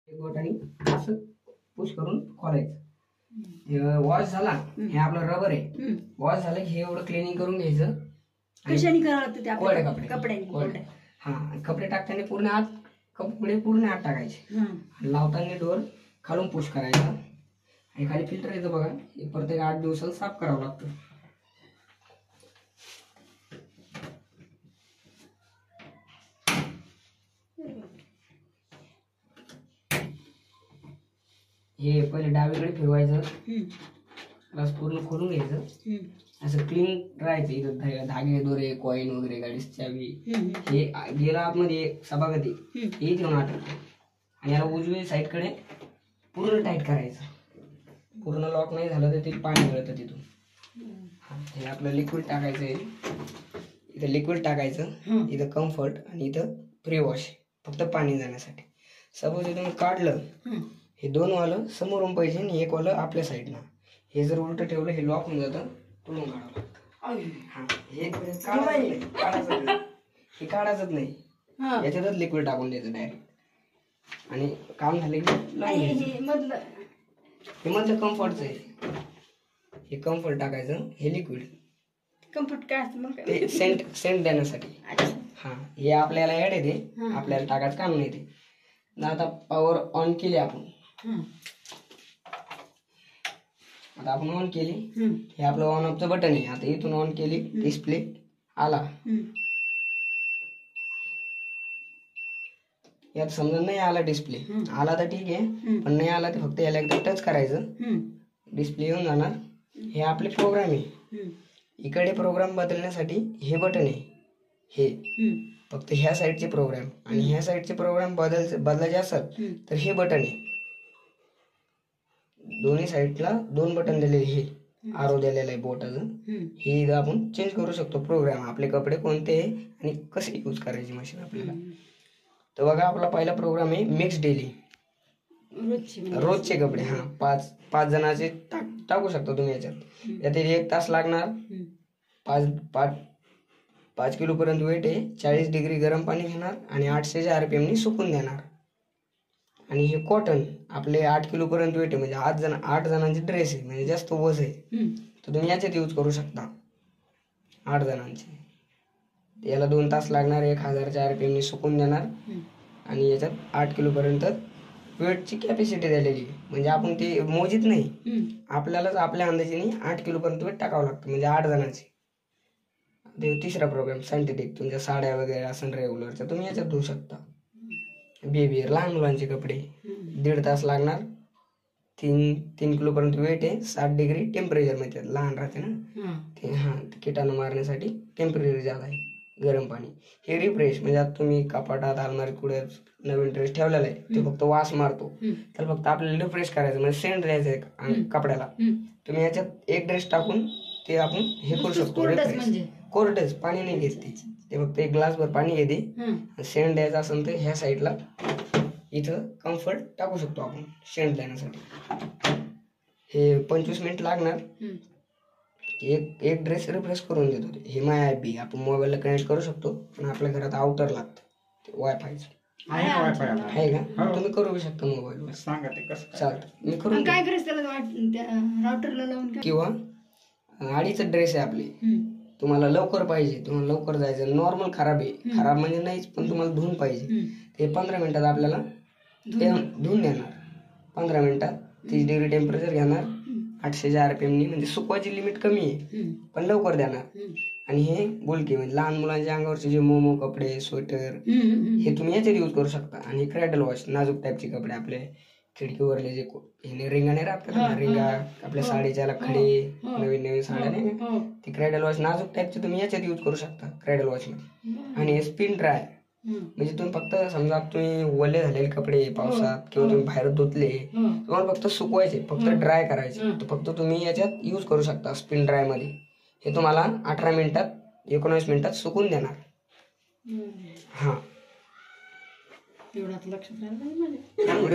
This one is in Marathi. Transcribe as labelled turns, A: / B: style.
A: एक बोटाने असं पुश करून खोलायचं. वॉश झाला, हे आपलं रबर आहे. वॉश झालं की हे एवढं क्लिनिंग करून घ्यायचं.
B: कशाने करावं लागतं ते
A: कोरड्या
B: आपल्याला? कपड्याने.
A: हा, कपडे टाकताना पूर्ण आत, कपडे पूर्ण आत टाकायचे. लावताना डोर खालून पुश करायचा. आणि खाली फिल्टर येतं बघा, हे प्रत्येक 8 दिवसाला साफ करावं लागतं. हे पहिले डावीकडे फिरवायचं, प्लस पूर्ण खोलून घ्यायचं. असं क्लीन राहायचं. इथं धागे दोरे कॉईन वगैरे गाडीची चावी हे गेला आतमध्ये सभागती हे घेऊन आटत. आणि याला उजवी साईडकडे पूर्ण टाईट करायचं. पूर्ण लॉक नाही झालं तर ते पाणी गळतं तिथून. हे आपलं लिक्विड टाकायचं आहे. इथं लिक्विड टाकायचं, इथं कम्फर्ट आणि इथं प्री वॉश, फक्त पाणी जाण्यासाठी. सपोज इथून काढलं, हे 2 वालं समोरून पाहिजे आणि 1 वालं आपल्या साईडनं. हे जर उलट ठेवलं हे लॉक होऊन जातं, तुडून काढावं लागतं. हे काढायचंच नाही, याच्यातच लिक्विड टाकून द्यायचं डायरेक्ट. आणि काम झालं की हे मधलं कम्फर्टचं आहे. हे कम्फर्ट टाकायचं, हे लिक्विड
B: कम्फर्ट काय असतं मग?
A: ते सेंट देण्यासाठी. हे आपल्याला ऍड येते, आपल्याला टाकायचं काम नाही ते. आता पॉवर ऑन केली आपण, आता आपण ऑन केली, हे आपलं ऑन ऑफचं बटन आहे. आता इथून ऑन केली, डिस्प्ले आला. यात समजा नाही आला डिस्प्ले, आला तर ठीक आहे, पण नाही आला तर फक्त याला एकदा टच करायचं, डिस्प्ले येऊन जाणार. हे आपले प्रोग्राम आहे. इकडे प्रोग्राम बदलण्यासाठी हे बटन आहे. हे फक्त ह्या साईडचे प्रोग्राम आणि ह्या साईडचे प्रोग्राम बदलायचे असेल तर हे बटन आहे. दोन्ही साईडला 2 बटन दिलेले. हे आरो दिलेलं आहे बोटाचं. हे इथं आपण चेंज करू शकतो प्रोग्राम, आपले कपडे कोणते आणि कसे यूज करायची मशीन आपल्याला. तर बघा, आपला पहिला प्रोग्राम आहे मिक्स डेली, रोजचे कपडे. 5 जणांचे टाकू शकता तुम्ही याच्यात. यात 1 तास लागणार. 5 किलो पर्यंत वेट आहे. 40 डिग्री गरम पाणी घेणार आणि 800 RPM नी सुकून देणार. आणि हे कॉटन आपले 8 किलो पर्यंत वेट आहे, म्हणजे 8 जणांचे ड्रेस आहे, म्हणजे जास्त वज आहे. तर तुम्ही याच्यात यूज करू शकता 8 जणांचे. याला 2 तास लागणार. 1000 RPM नी सुकून देणार. आणि याच्यात 8 किलो पर्यंत वेटची कॅपॅसिटी दिलेली, म्हणजे आपण ते मोजित नाही, आपल्यालाच आपल्या अंदाजाने 8 किलो पर्यंत वेट टाकावं लागतं, म्हणजे 8 जणांचे. तिसरा प्रोग्राम सायंटिफिक, तुमच्या साड्या वगैरे असेल रेग्युलरच्या, तुम्ही याच्यात धुवू शकता. बेबी लहान मुलांचे कपडे 1.5 तास लागणार. 3 किलो पर्यंत वेट आहे. 60 डिग्री टेम्परेचर मध्ये लहान राहते ना ते, किटाणू मारण्यासाठी टेम्परेचर जास्त आहे, गरम पाणी. हे रिफ्रेश, म्हणजे आता तुम्ही कपाटात अलमारीत कुठे नवीन ड्रेस ठेवलेला आहे, ते फक्त वास मारतो, तर फक्त आपल्याला रिफ्रेश करायचं, म्हणजे सेंट द्यायचं आहे कपड्याला. तुम्ही याच्यात 1 ड्रेस टाकून ते आपण हे करू शकतो. कोरडच पाणी नाही घेत ते फक्त 1 ग्लासभर पाणी घेते. सेंट द्यायचा असेल तर ह्या साईडला इथं कम्फर्ट टाकू शकतो आपण सेंट देण्यासाठी. हे 25 मिनिट लागणार. एक ड्रेस रिफ्रेश करून देतो. हे माय ॲप आपण मोबाईलला कनेक्ट करू शकतो, पण आपल्या घरात आउटर लागतं वायफायचं. आहे का? तुम्ही करू शकता मोबाईलवर. सांगा ते कसं चालतं. मी करून
B: काय करायचं त्याला, राउटरला लावून.
A: किंवा 2.5 ड्रेस आहे आपली, तुम्हाला लवकर पाहिजे, तुम्हाला लवकर जायचं, नॉर्मल खराब आहे, खराब म्हणजे नाहीच, पण तुम्हाला धुवून पाहिजे, ते 15 मिनिटात आपल्याला धुवून देणार. 15 मिनिटात 30 डिग्री टेम्परेचर घेणार. 800 RPM नी, म्हणजे सुकवायची लिमिट कमी आहे पण लवकर देणार. आणि हे बुलके, म्हणजे लहान मुलांच्या अंगावरचे जे मोमो कपडे, स्वेटर, हे तुम्ही याच्यात यूज करू शकता. आणि क्रॅडल वॉश, नाजूक टाईपचे कपडे, आपले खिडकीवरले जे रिंगा नाही राहतात ना, रिंगा आपल्या साडीच्या खडे, नवीन साड्या नाही, ती क्रॅडल वॉश नाजूक टाईपचे तुम्ही याच्यात यूज करू शकता क्रॅडल वॉश मध्ये. आणि स्पिन ड्राय, म्हणजे तुम्ही फक्त समजा तुम्ही ओले झालेले कपडे पावसात किंवा तुम्ही बाहेर धुतले, तुम्हाला फक्त सुकवायचे, फक्त ड्राय करायचे, तर फक्त तुम्ही याच्यात यूज करू शकता स्पिन ड्राय मध्ये. हे तुम्हाला 18 मिनिटात 19 मिनिटात सुकून देणार.
B: एवढं लक्षात राहिलं.